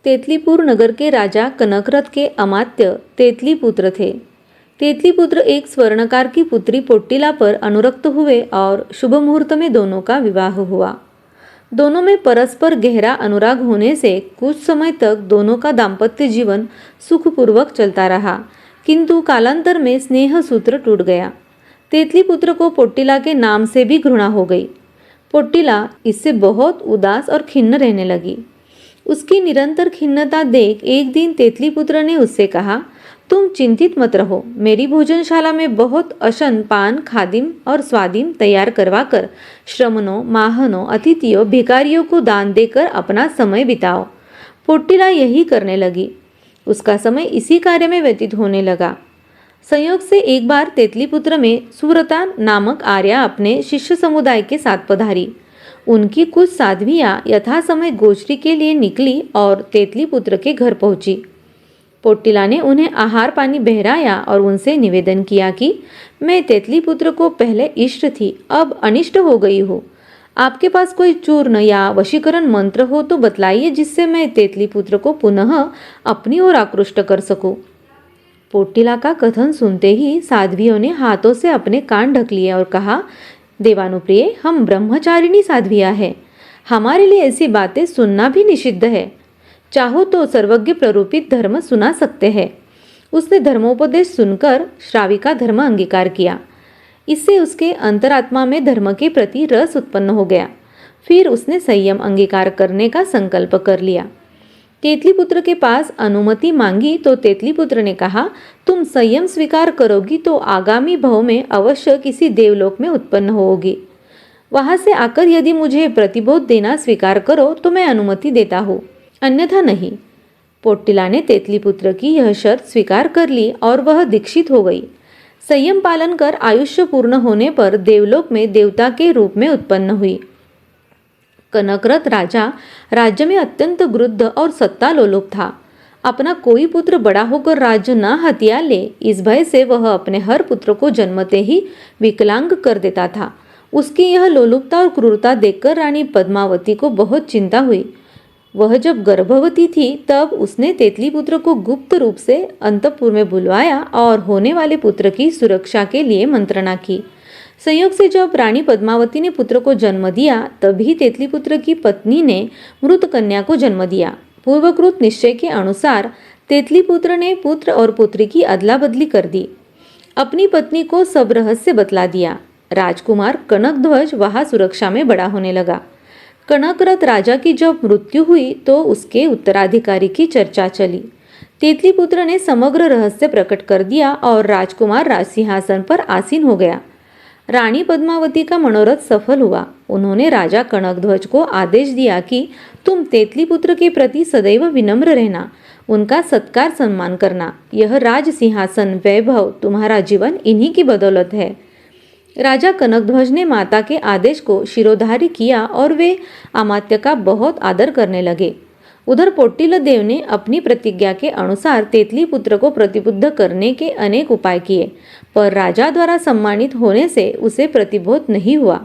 तेतलीपुर नगर के राजा कनकरथ के अमात्य तेतलीपुत्र थे। तेतलीपुत्र एक स्वर्णकार की पुत्री पोट्टिला पर अनुरक्त हुए और शुभ मुहूर्त में दोनों का विवाह हुआ। दोनों में परस्पर गहरा अनुराग होने से कुछ समय तक दोनों का दाम्पत्य जीवन सुखपूर्वक चलता रहा, किंतु कालांतर में स्नेह सूत्र टूट गया। तेतलीपुत्र को पोट्टिला के नाम से भी घृणा हो गई। पोट्टिला इससे बहुत उदास और खिन्न रहने लगी। उसकी निरंतर खिन्नता देख एक दिन तेतलीपुत्र ने उससे कहा, तुम चिंतित मत रहो, मेरी भोजनशाला में बहुत अशन, पान, खादिम और स्वादिम तैयार करवा कर श्रमणों, माहनों, अतिथियों, भिखारियों को दान देकर अपना समय बिताओ। पोट्टिला यही करने लगी। उसका समय इसी कार्य में व्यतीत होने लगा। संयोग से एक बार तेतलीपुत्र में सुव्रता नामक आर्या अपने शिष्य समुदाय के साथ पधारी। उनकी कुछ साध्वियां यथा समय गोष्ठी के लिए निकली और तेतलीपुत्र के घर पहुंची। पोट्टिला ने उन्हें आहार पानी बहराया और उनसे निवेदन किया कि मैं तेतलीपुत्र को पहले इष्ट थी, अब अनिष्ट हो गई हूँ। आपके पास कोई चूर्ण या वशीकरण मंत्र हो तो बतलाइए, जिससे मैं तेतलीपुत्र को पुनः अपनी ओर आकृष्ट कर सकूं। पोट्टिला का कथन सुनते ही साध्वियों ने हाथों से अपने कान ढक लिए और कहा, देवानुप्रिय, हम ब्रह्मचारिणी साध्वियां हैं, हमारे लिए ऐसी बातें सुनना भी निषिद्ध है। चाहो तो सर्वज्ञ प्ररूपित धर्म सुना सकते हैं। उसने धर्मोपदेश सुनकर श्राविका धर्म अंगीकार किया। इससे उसके अंतरात्मा में धर्म के प्रति रस उत्पन्न हो गया। फिर उसने संयम अंगीकार करने का संकल्प कर लिया। तेतलीपुत्र के पास अनुमति मांगी तो तेतलीपुत्र ने कहा, तुम संयम स्वीकार करोगी तो आगामी भव में अवश्य किसी देवलोक में उत्पन्न होगी। वहां से आकर यदि मुझे प्रतिबोध देना स्वीकार करो तो मैं अनुमति देता हूँ, अन्यथा नहीं। पोट्टिला ने तेतलीपुत्र की यह शर्त स्वीकार कर ली और वह दीक्षित हो गई। संयम पालन कर आयुष्य पूर्ण होने पर देवलोक में देवता के रूप में उत्पन्न हुई। कनकरथ राजा राज्य में अत्यंत गृद्ध और सत्ता लोलुप था। अपना कोई पुत्र बड़ा होकर राज्य न हथिया ले, इस भय से वह अपने हर पुत्र को जन्मते ही विकलांग कर देता था। उसकी यह लोलुपता और क्रूरता देखकर रानी पद्मावती को बहुत चिंता हुई। वह जब गर्भवती थी तब उसने तेतलीपुत्र को गुप्त रूप से अंतपुर में बुलवाया और होने वाले पुत्र की सुरक्षा के लिए मंत्रणा की। संयोग से जब रानी पद्मावती ने पुत्र को जन्म दिया तभी तेतलीपुत्र की पत्नी ने मृत कन्या को जन्म दिया। पूर्वकृत निश्चय के अनुसार तेतलीपुत्र ने पुत्र और पुत्री की अदला बदली कर दी। अपनी पत्नी को सब रहस्य बतला दिया। राजकुमार कनकध्वज वहां सुरक्षा में बड़ा होने लगा। कनकरथ राजा की जब मृत्यु हुई तो उसके उत्तराधिकारी की चर्चा चली। तेतलीपुत्र ने समग्र रहस्य प्रकट कर दिया और राजकुमार राजसिंहासन पर आसीन हो गया। रानी पद्मावती का मनोरथ सफल हुआ। उन्होंने राजा कनकध्वज को आदेश दिया कि तुम तेतलीपुत्र के प्रति सदैव विनम्र रहना, उनका सत्कार सम्मान करना। यह राज सिंहासन वैभव तुम्हारा जीवन इन्हीं की बदौलत है। राजा कनकध्वज ने माता के आदेश को शिरोधार्य किया और वे अमात्य का बहुत आदर करने लगे। उधर पोट्टिला देव ने अपनी प्रतिज्ञा के अनुसार तेतलीपुत्र को प्रतिबुद्ध करने के अनेक उपाय किए, पर राजा द्वारा सम्मानित होने से उसे प्रतिबोध नहीं हुआ।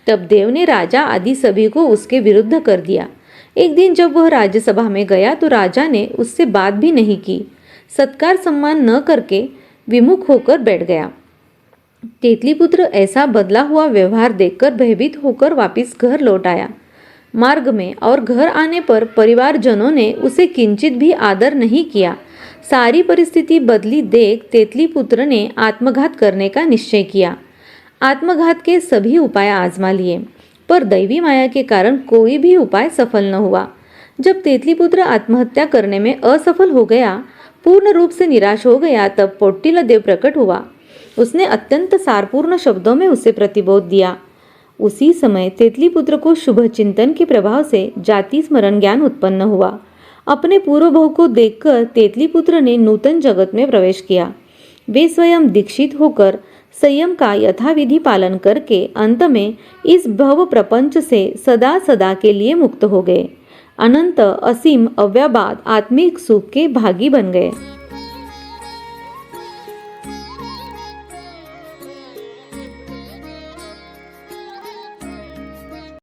तब देव ने राजा आदि सभी को उसके विरुद्ध कर दिया। एक दिन जब वह राज्यसभा में गया तो राजा ने उससे बात भी नहीं की। सत्कार सम्मान न करके विमुख होकर बैठ गया। तेतलीपुत्र ऐसा बदला हुआ व्यवहार देखकर भयभीत होकर वापस घर लौट आया। मार्ग में और घर आने पर परिवारजनों ने उसे किंचित भी आदर नहीं किया। सारी परिस्थिति बदली देख तेतलीपुत्र ने आत्मघात करने का निश्चय किया। आत्मघात के सभी उपाय आजमा लिए, पर दैवी माया के कारण कोई भी उपाय सफल न हुआ। जब तेतलीपुत्र आत्महत्या करने में असफल हो गया, पूर्ण रूप से निराश हो गया, तब पोट्टिला देव प्रकट हुआ। उसने अत्यंत सारपूर्ण शब्दों में उसे प्रतिबोध दिया। उसी समय तेतलीपुत्र को शुभ चिंतन के प्रभाव से जाति स्मरण ज्ञान उत्पन्न हुआ। अपने पूर्व भव को देखकर तेतलीपुत्र ने नूतन जगत में प्रवेश किया। वे स्वयं दीक्षित होकर संयम का यथाविधि पालन करके अंत में इस भव प्रपंच से सदा सदा के लिए मुक्त हो गए। अनंत असीम अव्याबाद आत्मिक सुख के भागी बन गए।